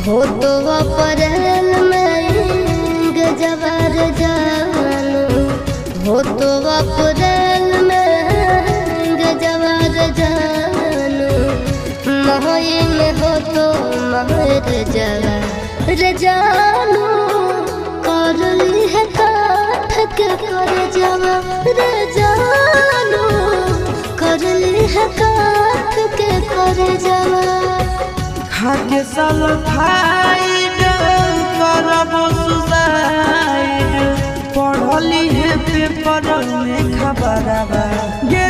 हो तो अप्रैल में गजबर जानू, हो तो अप्रैल में गजबर जानू, मई में हो तो महर जवार जानू, करली है काठ के कर जवार जानू, करली है काठ के कर जवार। खाके सल्फाइड करबो सुसाइड, पढ़ली है पेपर में खबरवा गे